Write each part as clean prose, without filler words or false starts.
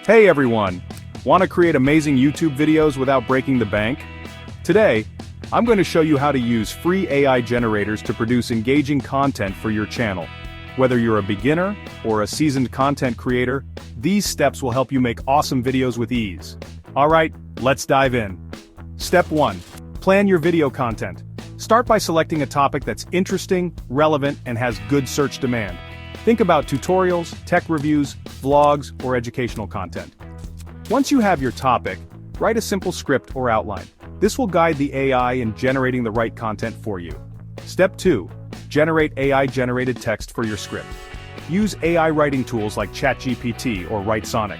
Hey everyone! Want to create amazing YouTube videos without breaking the bank? Today, I'm going to show you how to use free AI generators to produce engaging content for your channel. Whether you're a beginner or a seasoned content creator, these steps will help you make awesome videos with ease. Alright, let's dive in. Step 1. Plan your video content. Start by selecting a topic that's interesting, relevant, and has good search demand. Think about tutorials, tech reviews, vlogs, or educational content. Once you have your topic, write a simple script or outline. This will guide the AI in generating the right content for you. Step 2. Generate AI-generated text for your script. Use AI writing tools like ChatGPT or WriteSonic.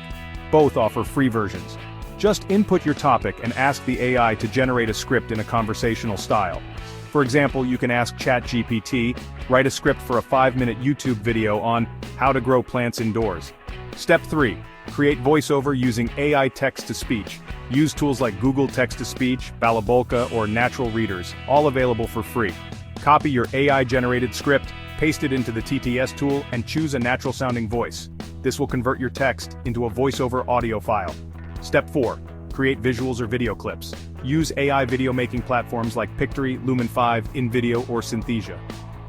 Both offer free versions. Just input your topic and ask the AI to generate a script in a conversational style. For example, you can ask ChatGPT, write a script for a 5-minute YouTube video on how to grow plants indoors. Step 3. Create voiceover using AI text-to-speech. Use tools like Google Text-to-Speech, Balabolka, or Natural Readers, all available for free. Copy your AI-generated script, paste it into the TTS tool, and choose a natural-sounding voice. This will convert your text into a voiceover audio file. Step 4. Create visuals or video clips. Use AI video making platforms like Pictory, Lumen 5, InVideo, or Synthesia.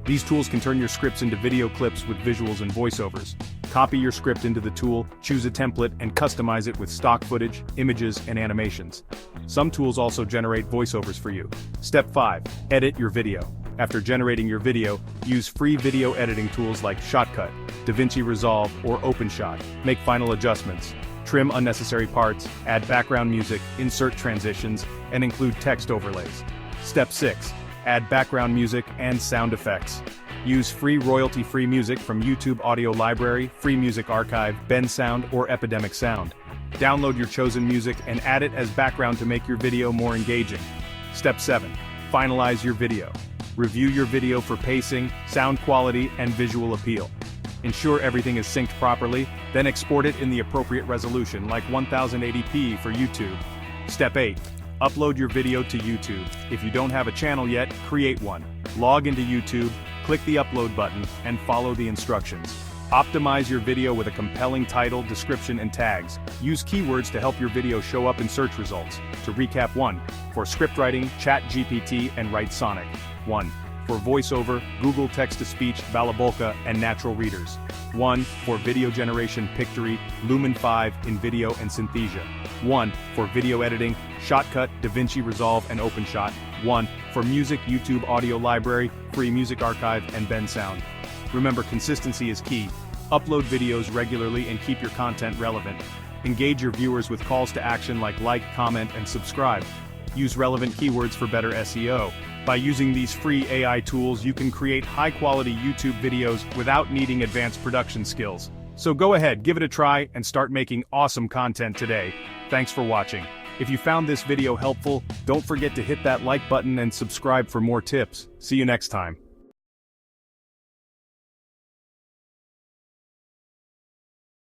These tools can turn your scripts into video clips with visuals and voiceovers. Copy your script into the tool, choose a template, and customize it with stock footage, images, and animations. Some tools also generate voiceovers for you. Step 5. Edit your video. After generating your video, use free video editing tools like Shotcut, DaVinci Resolve, or OpenShot. Make final adjustments. Trim unnecessary parts, add background music, insert transitions, and include text overlays. Step 6. Add background music and sound effects. Use free royalty-free music from YouTube Audio Library, Free Music Archive, Bensound, or Epidemic Sound. Download your chosen music and add it as background to make your video more engaging. Step 7. Finalize your video. Review your video for pacing, sound quality, and visual appeal. Ensure everything is synced properly, then export it in the appropriate resolution like 1080p for YouTube. Step 8. Upload your video to YouTube. If you don't have a channel yet, create one. Log into YouTube, click the upload button, and follow the instructions. Optimize your video with a compelling title, description, and tags. Use keywords to help your video show up in search results. To recap: 1. For script writing, ChatGPT and WriteSonic. 1. For voiceover, Google Text-to-Speech, Balabolka, and Natural Readers. 1. For video generation, Pictory, Lumen 5, InVideo, and Synthesia. 1. For video editing, Shotcut, DaVinci Resolve, and OpenShot. 1. For music, YouTube Audio Library, Free Music Archive, and Bensound. Remember, consistency is key. Upload videos regularly and keep your content relevant. Engage your viewers with calls to action like, comment, and subscribe. Use relevant keywords for better SEO. By using these free AI tools, you can create high-quality YouTube videos without needing advanced production skills. So go ahead, give it a try, and start making awesome content today. Thanks for watching. If you found this video helpful, don't forget to hit that like button and subscribe for more tips. See you next time.